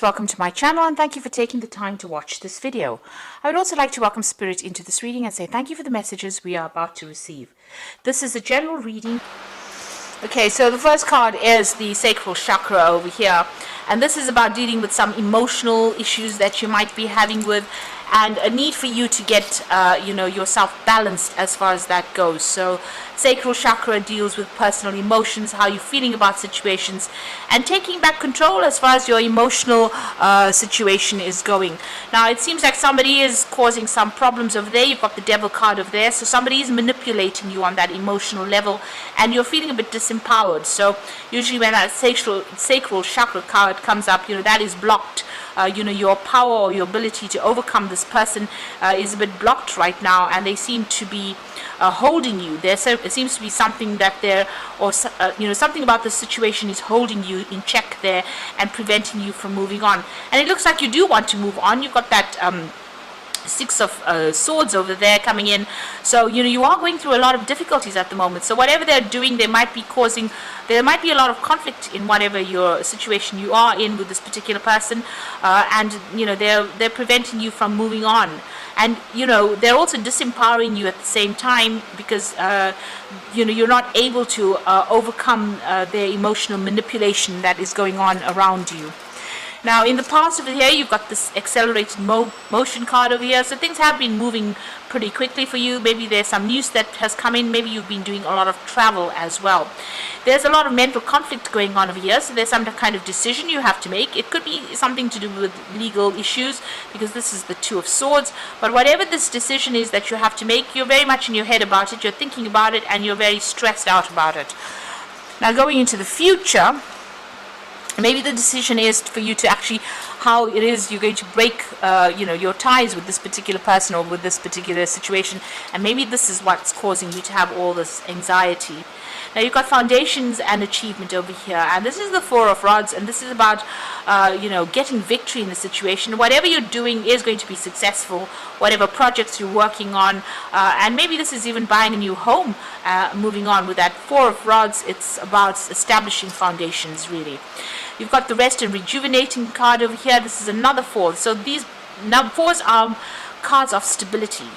Welcome to my channel and thank you for taking the time to watch this video. I would also like to welcome Spirit into this reading and say thank you for the messages we are about to receive. This is a general reading. Okay, so the first card is the sacral chakra over here, and this is about dealing with some emotional issues that you might be having with, and a need for you to get yourself balanced as far as that goes. So sacral chakra deals with personal emotions, how you're feeling about situations, and taking back control as far as your emotional situation is going. Now it seems like somebody is causing some problems over there. You've got the devil card over there, so somebody is manipulating you on that emotional level and you're feeling a bit disempowered. So usually when that sacral chakra card comes up, that is blocked. Your power or your ability to overcome this person is a bit blocked right now, and they seem to be holding you. There seems to be something that something about the situation is holding you in check there and preventing you from moving on. And it looks like you do want to move on. You've got that Six of Swords over there coming in, so you are going through a lot of difficulties at the moment. So whatever they're doing, there might be a lot of conflict in whatever your situation you are in with this particular person, and they're preventing you from moving on. And they're also disempowering you at the same time, because you're not able to overcome their emotional manipulation that is going on around you. Now, in the past over here, you've got this accelerated motion card over here. So things have been moving pretty quickly for you. Maybe there's some news that has come in. Maybe you've been doing a lot of travel as well. There's a lot of mental conflict going on over here. So there's some kind of decision you have to make. It could be something to do with legal issues, because this is the Two of Swords. But whatever this decision is that you have to make, you're very much in your head about it. You're thinking about it, and you're very stressed out about it. Now, going into the future, maybe the decision is for you to actually how it is you're going to break your ties with this particular person or with this particular situation, and maybe this is what's causing you to have all this anxiety. Now you've got foundations and achievement over here, and this is the Four of Rods, and this is about getting victory in the situation. Whatever you're doing is going to be successful, whatever projects you're working on, and maybe this is even buying a new home. Moving on with that Four of Rods, it's about establishing foundations, really. You've got the Rest and Rejuvenating card over here. This is another four. So these fours are cards of stability,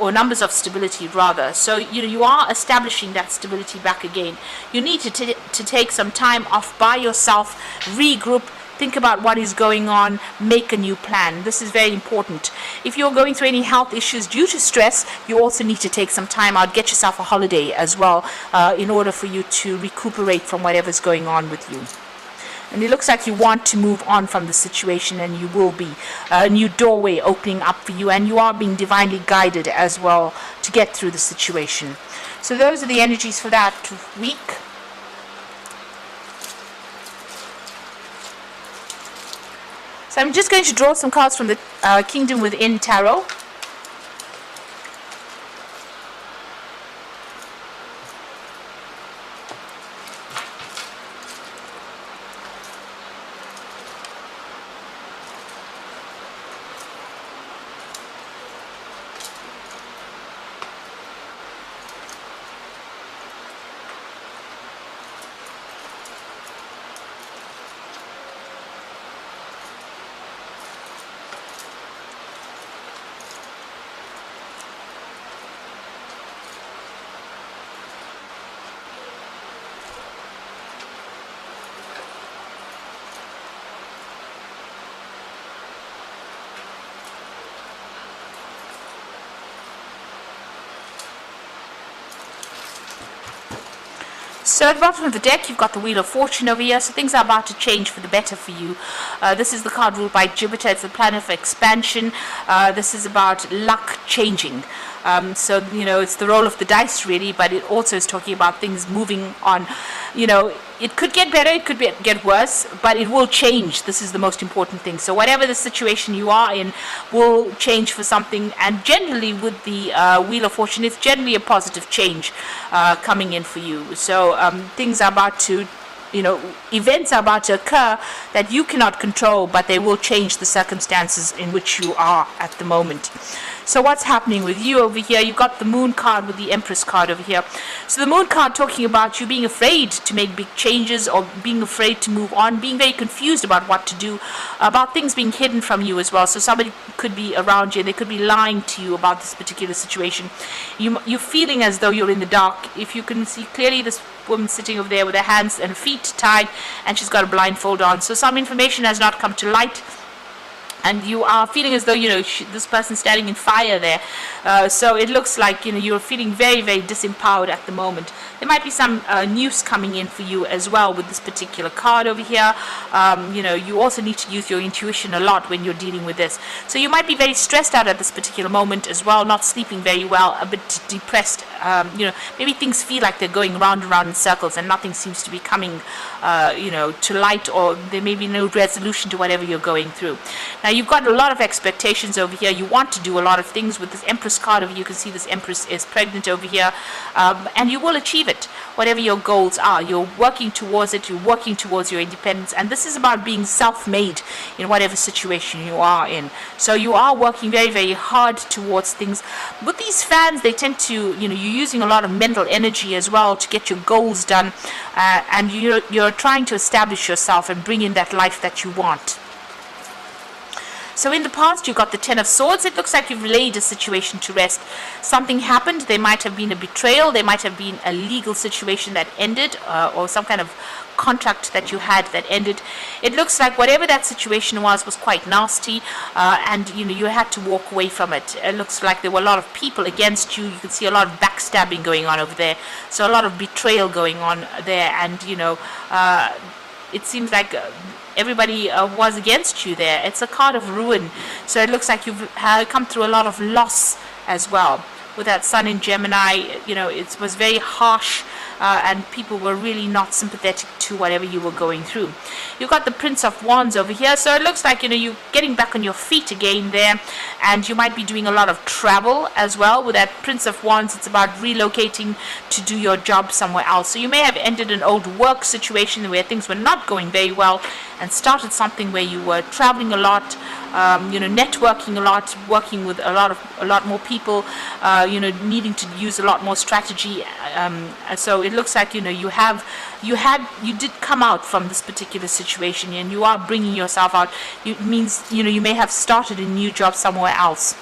or numbers of stability rather. So you are establishing that stability back again. You need to take some time off by yourself, regroup, think about what is going on, make a new plan. This is very important. If you're going through any health issues due to stress, you also need to take some time out, get yourself a holiday as well, in order for you to recuperate from whatever's going on with you. And it looks like you want to move on from the situation, and you will be. A new doorway opening up for you, and you are being divinely guided as well to get through the situation. So those are the energies for that week. So I'm just going to draw some cards from the Kingdom Within Tarot. So at the bottom of the deck, you've got the Wheel of Fortune over here. So things are about to change for the better for you. This is the card ruled by Jupiter. It's the planet of expansion. This is about luck changing. So it's the roll of the dice, really, but it also is talking about things moving on. It could get better, it could get worse, but it will change. This is the most important thing. So whatever the situation you are in will change for something. And generally with the Wheel of Fortune, it's generally a positive change coming in for you. So things are about to, events are about to occur that you cannot control, but they will change the circumstances in which you are at the moment. So what's happening with you over here? You've got the Moon card with the Empress card over here. So the Moon card talking about you being afraid to make big changes, or being afraid to move on, being very confused about what to do, about things being hidden from you as well. So somebody could be around you, they could be lying to you about this particular situation. You're feeling as though you're in the dark. If you can see clearly, this woman sitting over there with her hands and feet tied, and she's got a blindfold on. So some information has not come to light, and you are feeling as though, this person standing in fire there. So it looks like, you're feeling very, very disempowered at the moment. There might be some news coming in for you as well with this particular card over here. You also need to use your intuition a lot when you're dealing with this. So you might be very stressed out at this particular moment as well, not sleeping very well, a bit depressed. Maybe things feel like they're going round and round in circles, and nothing seems to be coming, to light, or there may be no resolution to whatever you're going through. Now, you've got a lot of expectations over here. You want to do a lot of things with this Empress card over here. You can see this Empress is pregnant over here, and you will achieve it. Whatever your goals are, you're working towards it. You're working towards your independence, and this is about being self-made in whatever situation you are in. So you are working very, very hard towards things. With these fans, they tend to, you're using a lot of mental energy as well to get your goals done, and you're trying to establish yourself and bring in that life that you want. So in the past, you got the Ten of Swords. It looks like you've laid a situation to rest. Something happened. There might have been a betrayal. There might have been a legal situation that ended, or some kind of contract that you had that ended. It looks like whatever that situation was quite nasty, and you had to walk away from it. It looks like there were a lot of people against you. You can see a lot of backstabbing going on over there. So a lot of betrayal going on there, and it seems like everybody was against you there. It's a card of ruin. So it looks like you've come through a lot of loss as well. With that Sun in Gemini, it was very harsh, and people were really not sympathetic to whatever you were going through. You've got the Prince of Wands over here. So it looks like, you're getting back on your feet again there, and you might be doing a lot of travel as well. With that Prince of Wands, it's about relocating to do your job somewhere else. So you may have ended an old work situation where things were not going very well, and started something where you were traveling a lot, networking a lot, working with a lot more people, needing to use a lot more strategy. So it looks like, you did come out from this particular situation, and you are bringing yourself out. It means, you may have started a new job somewhere else.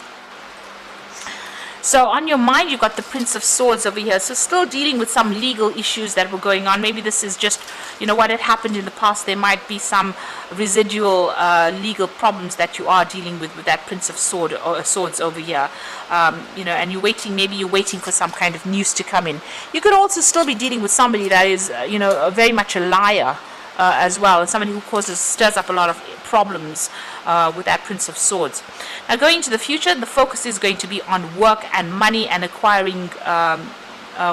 So on your mind, you've got the Prince of Swords over here. So still dealing with some legal issues that were going on. Maybe this is just, what had happened in the past. There might be some residual legal problems that you are dealing with that Prince of Swords over here. And you're waiting for some kind of news to come in. You could also still be dealing with somebody that is, very much a liar as well, and somebody who stirs up a lot of problems with that Prince of Swords. Now, going into the future, the focus is going to be on work and money and acquiring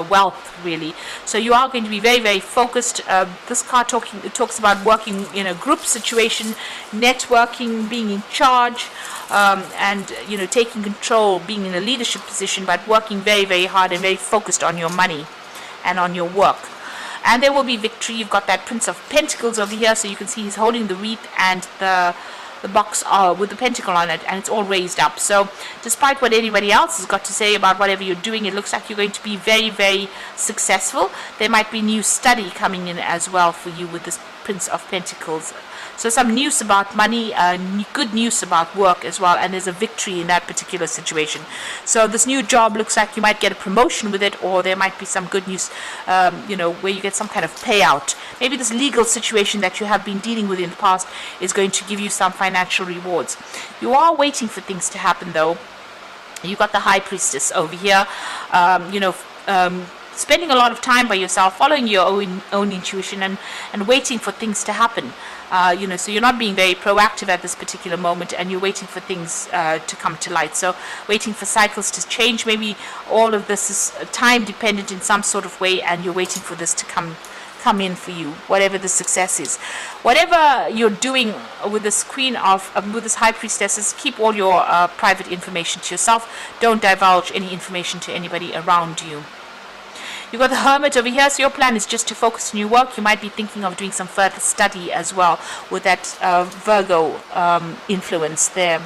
wealth, really. So you are going to be very, very focused. This card talks about working in a group situation, networking, being in charge, and taking control, being in a leadership position, but working very, very hard and very focused on your money and on your work. And there will be victory. You've got that Prince of Pentacles over here, so you can see he's holding the wreath and the box with the pentacle on it, and it's all raised up. So despite what anybody else has got to say about whatever you're doing, it looks like you're going to be very, very successful. There might be new study coming in as well for you with this Prince of Pentacles. So some news about money, good news about work as well, and there's a victory in that particular situation. So this new job looks like you might get a promotion with it, or there might be some good news, where you get some kind of payout. Maybe this legal situation that you have been dealing with in the past is going to give you some financial rewards. You are waiting for things to happen, though. You've got the High Priestess over here, spending a lot of time by yourself, following your own intuition, and waiting for things to happen. So you're not being very proactive at this particular moment, and you're waiting for things to come to light. So waiting for cycles to change. Maybe all of this is time dependent in some sort of way, and you're waiting for this to come in for you, whatever the success is. Whatever you're doing with this with this High Priestess, keep all your private information to yourself. Don't divulge any information to anybody around you. You've got the Hermit over here, so your plan is just to focus on your work. You might be thinking of doing some further study as well with that Virgo influence there.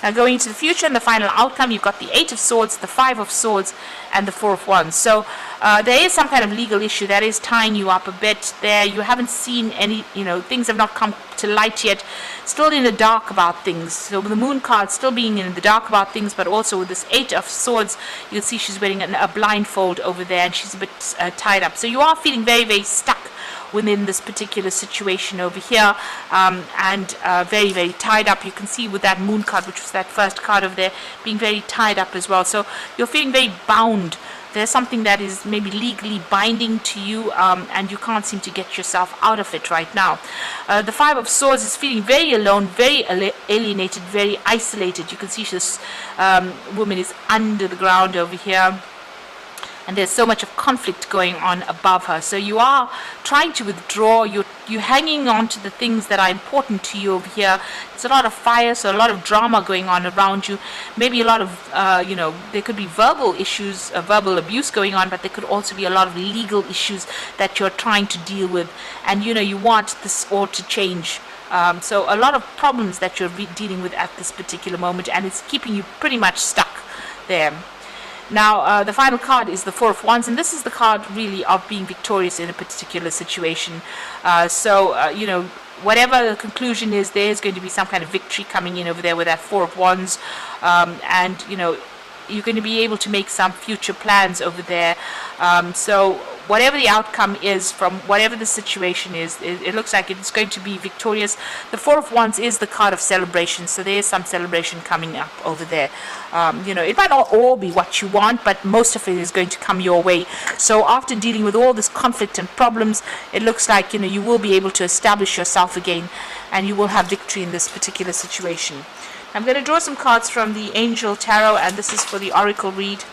Now going into the future and the final outcome, you've got the 8 of Swords, the 5 of Swords, and the 4 of Wands. So there is some kind of legal issue that is tying you up a bit there. You haven't seen any, things have not come to light yet. Still in the dark about things. So with the Moon card still being in the dark about things, but also with this 8 of Swords, you can see she's wearing a blindfold over there, and she's a bit tied up. So you are feeling very, very stuck within this particular situation over here, and very, very tied up. You can see with that Moon card, which was that first card over there, being very tied up as well. So you're feeling very bound. There's something that is maybe legally binding to you, and you can't seem to get yourself out of it right now. The 5 of Swords is feeling very alone, very alienated, very isolated. You can see this woman is under the ground over here, and there's so much of conflict going on above her. So you are trying to withdraw. You're hanging on to the things that are important to you over here. There's a lot of fire, so a lot of drama going on around you. Maybe a lot of, there could be verbal issues, verbal abuse going on, but there could also be a lot of legal issues that you're trying to deal with. And, you want this all to change. So a lot of problems that you're dealing with at this particular moment, and it's keeping you pretty much stuck there. Now, the final card is the 4 of Wands, and this is the card really of being victorious in a particular situation. Whatever the conclusion is, there is going to be some kind of victory coming in over there with that 4 of Wands, and you're going to be able to make some future plans over there. So whatever the outcome is from whatever the situation is, it looks like it's going to be victorious. The 4 of Wands is the card of celebration, so there is some celebration coming up over there. It might not all be what you want, but most of it is going to come your way. So after dealing with all this conflict and problems, it looks like you will be able to establish yourself again, and you will have victory in this particular situation. I'm going to draw some cards from the Angel Tarot, and this is for the Oracle read.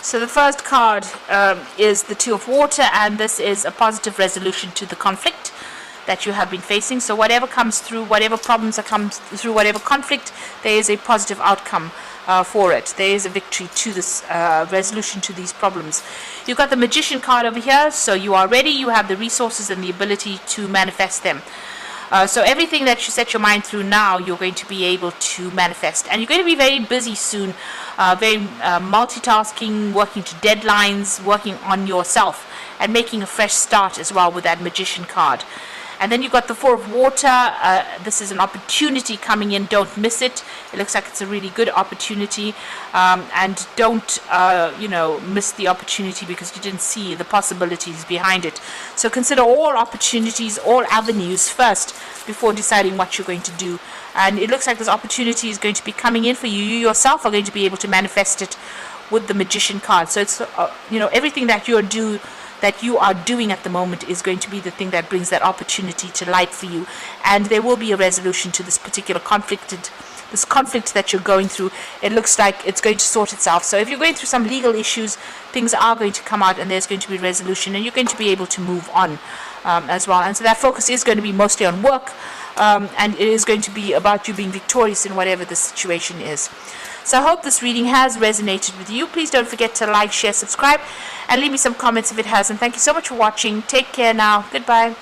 So the first card is the 2 of Water, and this is a positive resolution to the conflict that you have been facing. So whatever comes through, whatever problems that comes through, whatever conflict, there is a positive outcome for it. There is a victory to this resolution to these problems. You've got the Magician card over here, so you are ready. You have the resources and the ability to manifest them. So everything that you set your mind through now, you're going to be able to manifest. And you're going to be very busy soon, very multitasking, working to deadlines, working on yourself, and making a fresh start as well with that Magician card. And then you've got the 4 of Water. This is an opportunity coming in. Don't miss it. It looks like it's a really good opportunity. And don't, miss the opportunity because you didn't see the possibilities behind it. So consider all opportunities, all avenues first before deciding what you're going to do. And it looks like this opportunity is going to be coming in for you. You yourself are going to be able to manifest it with the Magician card. So it's, everything that you are doing at the moment is going to be the thing that brings that opportunity to light for you, and there will be a resolution to this particular conflict that you're going through. It looks like it's going to sort itself. So if you're going through some legal issues, things are going to come out, and there's going to be resolution, and you're going to be able to move on as well. And so that focus is going to be mostly on work, and it is going to be about you being victorious in whatever the situation is. So I hope this reading has resonated with you. Please don't forget to like, share, subscribe, and leave me some comments if it has. And thank you so much for watching. Take care now. Goodbye.